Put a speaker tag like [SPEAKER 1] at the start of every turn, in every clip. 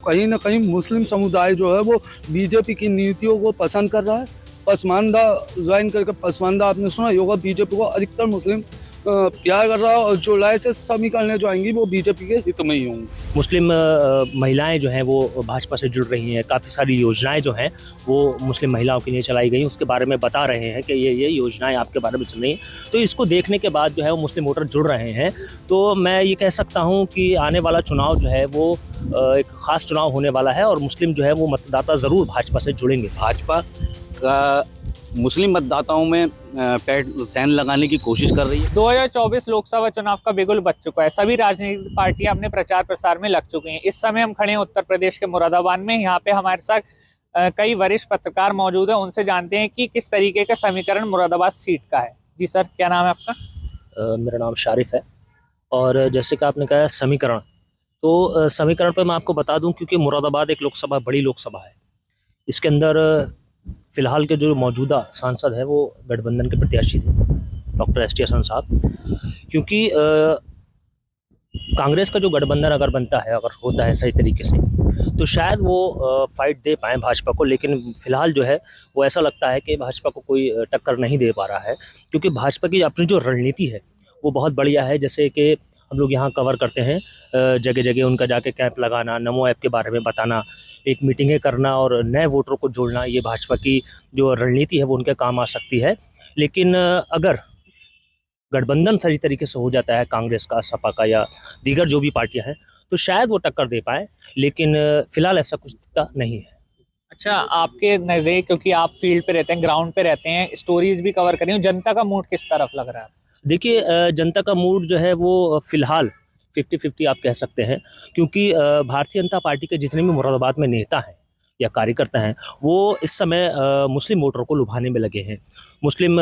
[SPEAKER 1] कहीं ना कहीं मुस्लिम समुदाय जो है वो बीजेपी की नीतियों को पसंद कर रहा है। पसमानदा ज्वाइन करके, पसमानदा आपने सुना ही होगा, बीजेपी को अधिकतर मुस्लिम प्यार कर रहा है, और जुलाई से समीकरणें जो आएंगी वो बीजेपी के हित में ही होंगी।
[SPEAKER 2] मुस्लिम महिलाएं जो हैं वो भाजपा से जुड़ रही हैं। काफ़ी सारी योजनाएं जो हैं वो मुस्लिम महिलाओं के लिए चलाई गई, उसके बारे में बता रहे हैं कि ये योजनाएं आपके बारे में चल रही हैं। तो इसको देखने के बाद जो है वो मुस्लिम वोटर जुड़ रहे हैं। तो मैं ये कह सकता हूँ कि आने वाला चुनाव जो है वो एक ख़ास चुनाव होने वाला है, और मुस्लिम जो है वो मतदाता ज़रूर भाजपा से जुड़ेंगे।
[SPEAKER 3] भाजपा का मुस्लिम मतदाताओं में पैर सैन लगाने की कोशिश कर रही है।
[SPEAKER 4] 2024 लोकसभा चुनाव का बिगुल बज चुका है। सभी राजनीतिक पार्टियां अपने प्रचार प्रसार में लग चुकी हैं। इस समय हम खड़े हैं उत्तर प्रदेश के मुरादाबाद में। यहाँ पे हमारे साथ कई वरिष्ठ पत्रकार मौजूद हैं। उनसे जानते हैं कि किस तरीके का समीकरण मुरादाबाद सीट का है। जी सर, क्या नाम है आपका?
[SPEAKER 2] मेरा नाम शारिफ है। और जैसे कि आपने कहा समीकरण, तो समीकरण पर मैं आपको बता दूं, क्योंकि मुरादाबाद एक लोकसभा, बड़ी लोकसभा है। इसके अंदर फिलहाल के जो मौजूदा सांसद हैं वो गठबंधन के प्रत्याशी थे, डॉक्टर एस टी हसन साहब। क्योंकि कांग्रेस का जो गठबंधन अगर बनता है, अगर होता है सही तरीके से, तो शायद वो फाइट दे पाएँ भाजपा को। लेकिन फ़िलहाल जो है वो ऐसा लगता है कि भाजपा को कोई टक्कर नहीं दे पा रहा है, क्योंकि भाजपा की अपनी जो रणनीति है वो बहुत बढ़िया है। जैसे कि हम लोग यहाँ कवर करते हैं, जगह जगह उनका जाके कैंप लगाना, नमो ऐप के बारे में बताना, एक मीटिंगें करना और नए वोटरों को जोड़ना, ये भाजपा की जो रणनीति है वो उनके काम आ सकती है। लेकिन अगर गठबंधन सही तरीके से हो जाता है कांग्रेस का, सपा का या दीगर जो भी पार्टियां हैं, तो शायद वो टक्कर दे पाए। लेकिन फिलहाल ऐसा कुछ दिखता नहीं है।
[SPEAKER 4] अच्छा, आपके नज़रिए, क्योंकि आप फील्ड पे रहते हैं, ग्राउंड पे रहते हैं, स्टोरीज भी कवर कर रही हूँ, जनता का मूड किस तरफ लग रहा है?
[SPEAKER 2] देखिए, जनता का मूड जो है वो फ़िलहाल 50-50 आप कह सकते हैं, क्योंकि भारतीय जनता पार्टी के जितने भी मुरादाबाद में नेता हैं या कार्यकर्ता हैं, वो इस समय मुस्लिम वोटरों को लुभाने में लगे हैं। मुस्लिम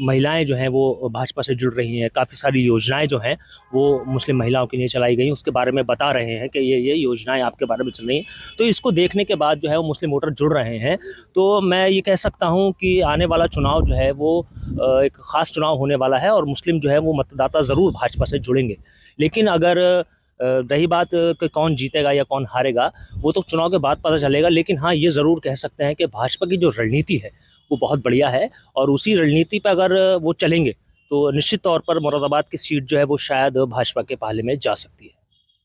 [SPEAKER 2] महिलाएं जो हैं वो भाजपा से जुड़ रही हैं। काफ़ी सारी योजनाएं जो हैं वो मुस्लिम महिलाओं के लिए चलाई गई, उसके बारे में बता रहे हैं कि ये योजनाएं आपके बारे में चल रही हैं। तो इसको देखने के बाद जो है वो मुस्लिम वोटर जुड़ रहे हैं। तो मैं ये कह सकता हूँ कि आने वाला चुनाव जो है वो एक ख़ास चुनाव होने वाला है, और मुस्लिम जो है वो मतदाता ज़रूर भाजपा से जुड़ेंगे। लेकिन अगर रही बात कि कौन जीतेगा या कौन हारेगा, वो तो चुनाव के बाद पता चलेगा। लेकिन हाँ, ये ज़रूर कह सकते हैं कि भाजपा की जो रणनीति है वो बहुत बढ़िया है, और उसी रणनीति पर अगर वो चलेंगे तो निश्चित तौर पर मुरादाबाद की सीट जो है वो शायद भाजपा के पाले में जा सकती है।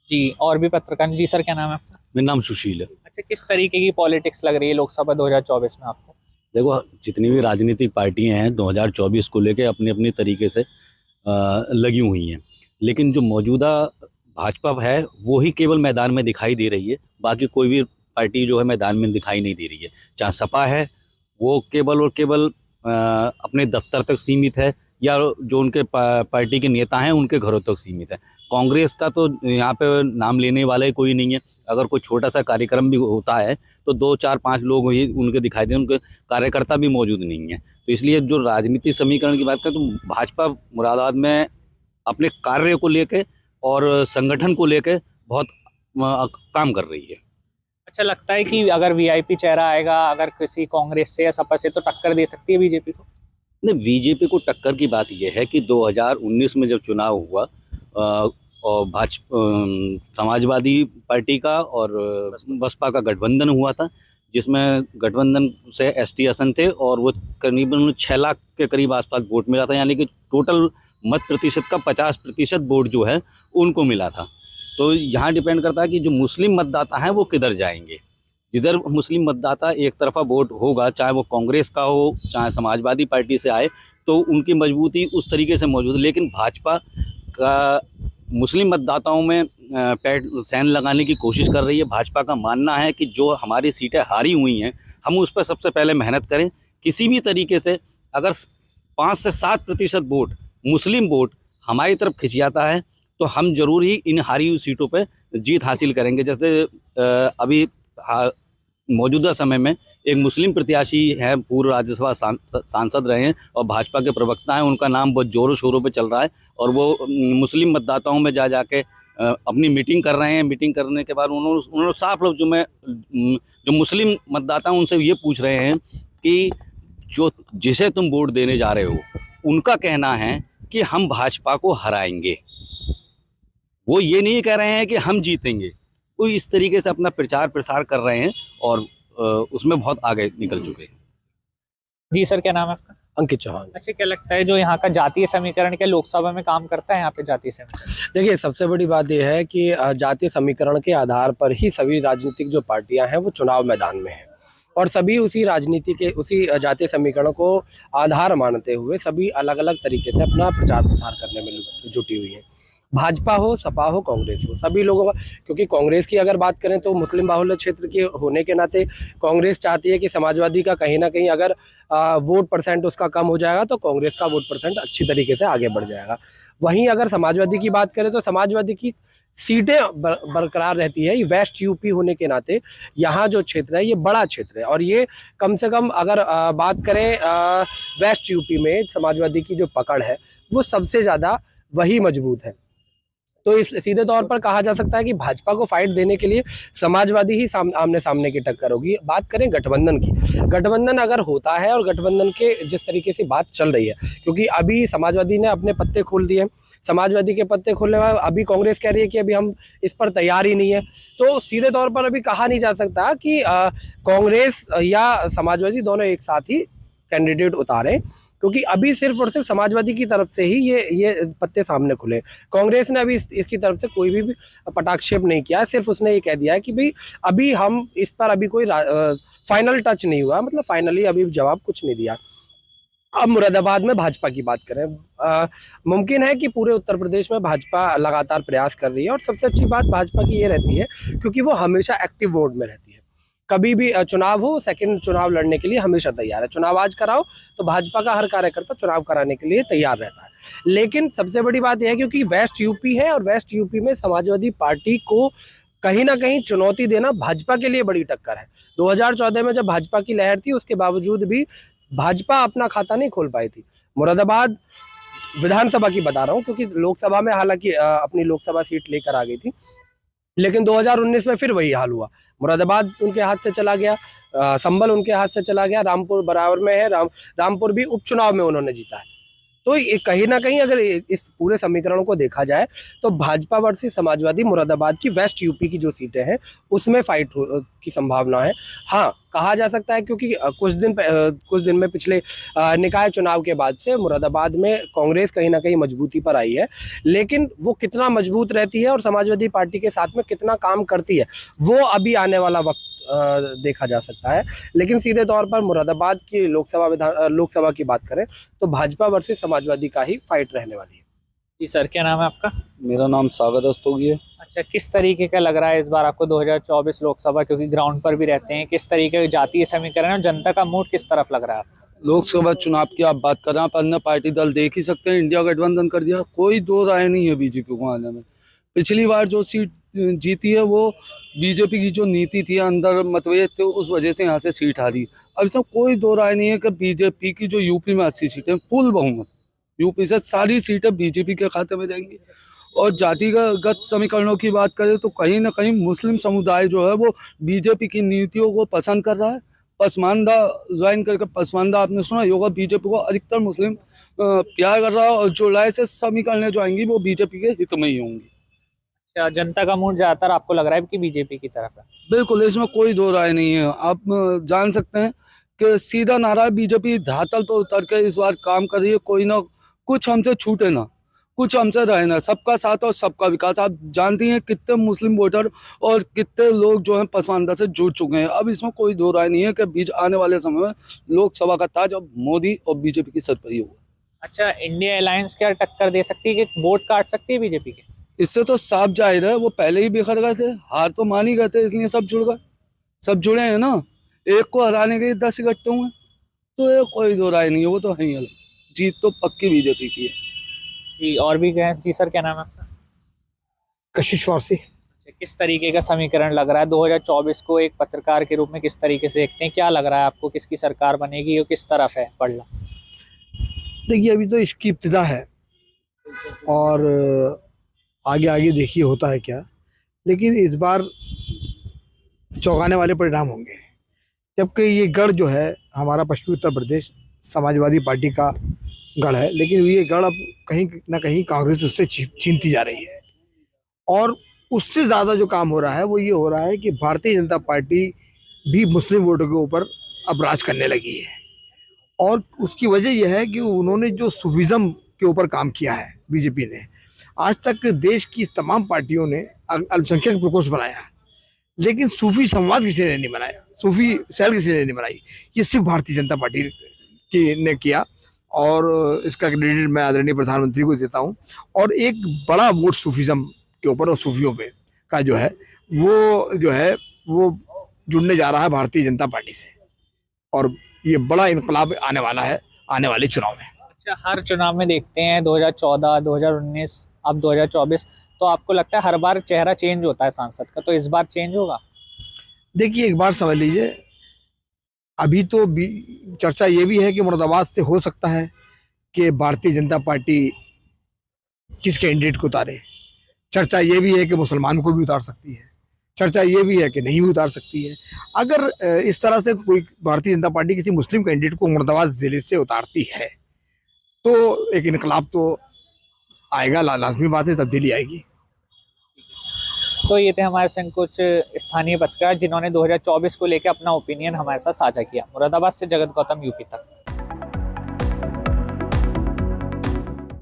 [SPEAKER 4] जी, और भी पत्रकार। जी सर, क्या नाम है आपका?
[SPEAKER 3] मेरा नाम सुशील है।
[SPEAKER 4] अच्छा, किस तरीके की पॉलिटिक्स लग रही है लोकसभा 2024 में आपको?
[SPEAKER 3] देखो, जितनी भी राजनीतिक पार्टियां हैं 2024 को लेके अपने अपने तरीके से लगी हुई हैं। लेकिन जो मौजूदा भाजपा है वो ही केवल मैदान में दिखाई दे रही है। बाकी कोई भी पार्टी जो है मैदान में दिखाई नहीं दे रही है। चाहे सपा है, वो केवल और केवल अपने दफ्तर तक सीमित है, या जो उनके पार्टी के नेता हैं उनके घरों तक सीमित है। कांग्रेस का तो यहाँ पे नाम लेने वाला ही कोई नहीं है। अगर कोई छोटा सा कार्यक्रम भी होता है तो 2-4-5 लोग ही उनके दिखाई दे, उनके कार्यकर्ता भी मौजूद नहीं है। तो इसलिए जो राजनीतिक समीकरण की बात करें तो भाजपा मुरादाबाद में अपने कार्य को लेके और संगठन को लेके बहुत काम कर रही है।
[SPEAKER 4] अच्छा, लगता है कि अगर वीआईपी चेहरा आएगा, अगर किसी कांग्रेस से या सपा से, तो टक्कर दे सकती है बीजेपी को?
[SPEAKER 3] नहीं, बीजेपी को टक्कर की बात यह है कि 2019 में जब चुनाव हुआ और समाजवादी पार्टी का और बसपा का गठबंधन हुआ था, जिसमें गठबंधन से एस टी हसन थे, और वो करीबन 6 लाख के करीब आसपास वोट मिला था। यानी कि टोटल मत प्रतिशत का 50% वोट जो है उनको मिला था। तो यहाँ डिपेंड करता है कि जो मुस्लिम मतदाता हैं वो किधर जाएंगे। जिधर मुस्लिम मतदाता एक तरफा वोट होगा, चाहे वो कांग्रेस का हो चाहे समाजवादी पार्टी से आए, तो उनकी मजबूती उस तरीके से मौजूद है। लेकिन भाजपा का मुस्लिम मतदाताओं में पैर सैन लगाने की कोशिश कर रही है। भाजपा का मानना है कि जो हमारी सीटें हारी हुई हैं, हम उस पर सबसे पहले मेहनत करें। किसी भी तरीके से अगर 5 से 7% वोट, मुस्लिम वोट हमारी तरफ खिंच जाता है, तो हम जरूर ही इन हारी हुई सीटों पर जीत हासिल करेंगे। जैसे अभी मौजूदा समय में एक मुस्लिम प्रत्याशी हैं, पूर्व राज्यसभा सांसद रहे हैं और भाजपा के प्रवक्ता हैं, उनका नाम बहुत जोरों शोरों पे चल रहा है, और वो मुस्लिम मतदाताओं में जा जाके अपनी मीटिंग कर रहे हैं। मीटिंग करने के बाद उन्होंने साफ लफ्ज़ों में जो मुस्लिम मतदाता उनसे ये पूछ रहे हैं कि जो जिसे तुम वोट देने जा रहे हो, उनका कहना है कि हम भाजपा को हराएंगे। वो ये नहीं कह रहे हैं कि हम जीतेंगे, वो इस तरीके से अपना प्रचार प्रसार कर रहे हैं और उसमें बहुत आगे निकल चुके हैं।
[SPEAKER 4] जी सर, क्या नाम है आपका?
[SPEAKER 5] अंकित चौहान।
[SPEAKER 4] अच्छा, क्या लगता है जो यहाँ का जातीय समीकरण क्या लोकसभा में काम करता है यहाँ पे जातीय समीकरण?
[SPEAKER 5] देखिए, सबसे बड़ी बात यह है कि जातीय समीकरण के आधार पर ही सभी राजनीतिक जो पार्टियां हैं वो चुनाव मैदान में हैं और सभी उसी जातीय समीकरण को आधार मानते हुए सभी अलग अलग तरीके से अपना प्रचार प्रसार करने में जुटी हुई हैं। भाजपा हो, सपा हो, कांग्रेस हो, सभी लोगों का, क्योंकि कांग्रेस की अगर बात करें तो मुस्लिम बाहुल्य क्षेत्र के होने के नाते कांग्रेस चाहती है कि समाजवादी का कहीं ना कहीं अगर वोट परसेंट उसका कम हो जाएगा तो कांग्रेस का वोट परसेंट अच्छी तरीके से आगे बढ़ जाएगा। वहीं अगर समाजवादी की बात करें तो समाजवादी की सीटें बरकरार रहती है। ये वेस्ट यूपी होने के नाते यहाँ जो क्षेत्र है ये बड़ा क्षेत्र है और ये कम से कम अगर बात करें वेस्ट यूपी में समाजवादी की जो पकड़ है वो सबसे ज़्यादा वही मजबूत है। तो इस सीधे तौर पर कहा जा सकता है कि भाजपा को फाइट देने के लिए समाजवादी ही आमने सामने की टक्कर होगी। बात करें गठबंधन की, गठबंधन अगर होता है और गठबंधन के जिस तरीके से बात चल रही है, क्योंकि अभी समाजवादी ने अपने पत्ते खोल दिए, समाजवादी के पत्ते खोलने में अभी कांग्रेस कह रही है कि अभी हम इस पर तैयार ही नहीं है, तो सीधे तौर पर अभी कहा नहीं जा सकता कि कांग्रेस या समाजवादी दोनों एक साथ ही कैंडिडेट उतारें, क्योंकि अभी सिर्फ और सिर्फ समाजवादी की तरफ से ही ये पत्ते सामने खुले। कांग्रेस ने अभी इसकी तरफ से कोई भी पटाक्षेप नहीं किया, सिर्फ उसने ये कह दिया है कि भाई अभी हम इस पर अभी कोई फाइनल टच नहीं हुआ, मतलब फाइनली अभी जवाब कुछ नहीं दिया। अब मुरादाबाद में भाजपा की बात करें, मुमकिन है कि पूरे उत्तर प्रदेश में भाजपा लगातार प्रयास कर रही है और सबसे अच्छी बात भाजपा की ये रहती है क्योंकि वो हमेशा एक्टिव मोड में रहती है। कभी भी चुनाव हो, सेकंड चुनाव लड़ने के लिए हमेशा तैयार है। चुनाव आज कराओ तो भाजपा का हर कार्यकर्ता चुनाव कराने के लिए तैयार रहता है। लेकिन सबसे बड़ी बात यह है क्योंकि वेस्ट यूपी है और वेस्ट यूपी में समाजवादी पार्टी को कहीं ना कहीं चुनौती देना भाजपा के लिए बड़ी टक्कर है। 2014 में जब भाजपा की लहर थी उसके बावजूद भी भाजपा अपना खाता नहीं खोल पाई थी। मुरादाबाद विधानसभा की बता रहा हूँ क्योंकि लोकसभा में हालांकि अपनी लोकसभा सीट लेकर आ गई थी, लेकिन 2019 में फिर वही हाल हुआ। मुरादाबाद उनके हाथ से चला गया, संभल उनके हाथ से चला गया, रामपुर बराबर में है, रामपुर भी उपचुनाव में उन्होंने जीता है। तो ये कहीं ना कहीं अगर इस पूरे समीकरण को देखा जाए तो भाजपा वर्सेस समाजवादी मुरादाबाद की वेस्ट यूपी की जो सीटें हैं उसमें फाइट की संभावना है। हाँ, कहा जा सकता है क्योंकि कुछ दिन में पिछले निकाय चुनाव के बाद से मुरादाबाद में कांग्रेस कहीं ना कहीं मजबूती पर आई है, लेकिन वो कितना मजबूत रहती है और समाजवादी पार्टी के साथ में कितना काम करती है वो अभी आने वाला वक्त देखा जा सकता है। लेकिन सीधे तौर पर मुरादाबाद की लोकसभा की बात करें तो भाजपा वर्सेस समाजवादी का ही फाइट रहने वाली है।
[SPEAKER 4] जी सर, क्या नाम है आपका?
[SPEAKER 1] मेरा नाम सागर रस्तोगी है।
[SPEAKER 4] अच्छा, किस तरीके का लग रहा है इस बार आपको 2024 लोकसभा, क्योंकि ग्राउंड पर भी रहते हैं, किस तरीके का जातीय समीकरण और जनता का मूड किस तरफ लग रहा है आपको?
[SPEAKER 1] लोकसभा चुनाव की आप बात कर रहे हैं, आप अन्य पार्टी दल देख ही सकते हैं, इंडिया गठबंधन कर दिया, कोई दो राय नहीं है बीजेपी को आने में। पिछली बार जो सीट जीती है वो बीजेपी की जो नीति थी, अंदर मतभेद थे, उस वजह से यहाँ से सीट हारी। अब इसमें कोई दो राय नहीं है कि बीजेपी की जो यूपी में 80 सीटें फुल बहुमत यूपी से सारी सीटें बीजेपी के खाते में जाएंगी। और जातिगत समीकरणों की बात करें तो कहीं ना कहीं मुस्लिम समुदाय जो है वो बीजेपी की नीतियों को पसंद कर रहा है। पसमानदा ज्वाइन करके, पसमानदा आपने सुना होगा, बीजेपी को अधिकतर मुस्लिम प्यार कर रहा है और जुलाई से समीकरणें जो आएंगी वो बीजेपी के हित में ही होंगी।
[SPEAKER 4] अच्छा, जनता का मूड ज्यादातर आपको लग रहा है कि बीजेपी की तरफ है?
[SPEAKER 1] बिल्कुल, इसमें कोई दो राय नहीं है। आप जान सकते हैं कि सीधा नारा बीजेपी धरातल पर उतर के इस बार काम कर रही है, कोई ना कुछ हमसे छूटे ना, कुछ हमसे रहे ना, सबका साथ और सबका विकास। आप जानती हैं कितने मुस्लिम वोटर और कितने लोग जो हैं पसमानदा से जुड़ चुके हैं। अब इसमें कोई दो राय नहीं है कि बीच आने वाले समय में लोकसभा का ताज अब मोदी और बीजेपी की सर पर ही होगा।
[SPEAKER 4] अच्छा, इंडिया अलायंस क्या टक्कर दे सकती है कि वोट काट सकती है बीजेपी के?
[SPEAKER 1] इससे तो साफ जाहिर है वो पहले ही बिखर गए थे, हार तो मान ही गए थे, इसलिए सब जुड़ गए, सब जुड़े हैं ना। एक को हराने के 10 इकट्ठे हुए, तो ये कोई दो राय नहीं है, वो तो है ही अलग। जीत तो पक्की बीजेपी की है।
[SPEAKER 4] जी, और भी गए? जी सर, क्या नाम है आपका?
[SPEAKER 5] कशिश फारसी।
[SPEAKER 4] अच्छा, किस तरीके का समीकरण लग रहा है 2024 को एक पत्रकार के रूप में, किस तरीके से देखते हैं? क्या लग रहा है आपको, किसकी सरकार बनेगी और किस तरफ है पड़ला?
[SPEAKER 6] देखिए, अभी तो इसकी इब्तिदा है और आगे आगे देखिए होता है क्या, लेकिन इस बार चौंकाने वाले परिणाम होंगे। जबकि ये गढ़ जो है हमारा पश्चिमी उत्तर प्रदेश समाजवादी पार्टी का गढ़ है, लेकिन ये गढ़ अब कहीं ना कहीं कांग्रेस उससे छीनती जा रही है। और उससे ज़्यादा जो काम हो रहा है वो ये हो रहा है कि भारतीय जनता पार्टी भी मुस्लिम वोटों के ऊपर अब राज करने लगी है। और उसकी वजह यह है कि उन्होंने जो सूफिज़्म के ऊपर काम किया है बीजेपी ने, आज तक देश की तमाम पार्टियों ने अल्पसंख्यक प्रकोष्ठ बनाया, लेकिन सूफी संवाद किसी ने नहीं बनाया, सूफी सेल किसी ने नहीं बनाई। ये सिर्फ भारतीय जनता पार्टी की ने किया और इसका क्रेडिट मैं आदरणीय प्रधानमंत्री को देता हूँ। और एक बड़ा वोट सूफिज़्म के ऊपर और सूफियों पे का जो है वो जुड़ने जा रहा है भारतीय जनता पार्टी से, और ये बड़ा इनकलाब आने वाला है आने वाले चुनाव में।
[SPEAKER 4] अच्छा, हर चुनाव में देखते हैं 2014, 2019, अब 2024, तो आपको लगता है हर बार चेहरा चेंज होता है सांसद का, तो इस बार चेंज होगा?
[SPEAKER 6] देखिए, एक बार समझ लीजिए, अभी तो चर्चा ये भी है कि मुरादाबाद से हो सकता है कि भारतीय जनता पार्टी किस कैंडिडेट को उतारे। चर्चा ये भी है कि मुसलमान को भी उतार सकती है, चर्चा ये भी है कि नहीं भी उतार सकती है। अगर इस तरह से कोई भारतीय जनता पार्टी किसी मुस्लिम कैंडिडेट को मुरादाबाद जिले से उतारती है तो एक इनकलाब तो आएगा, लाजमी बात है, तब्दीली आएगी।
[SPEAKER 4] तो ये थे हमारे संग कुछ स्थानीय पत्रकार जिन्होंने 2024 को लेकर अपना ओपिनियन हमारे साथ साझा किया। मुरादाबाद से जगत गौतम, यूपी तक।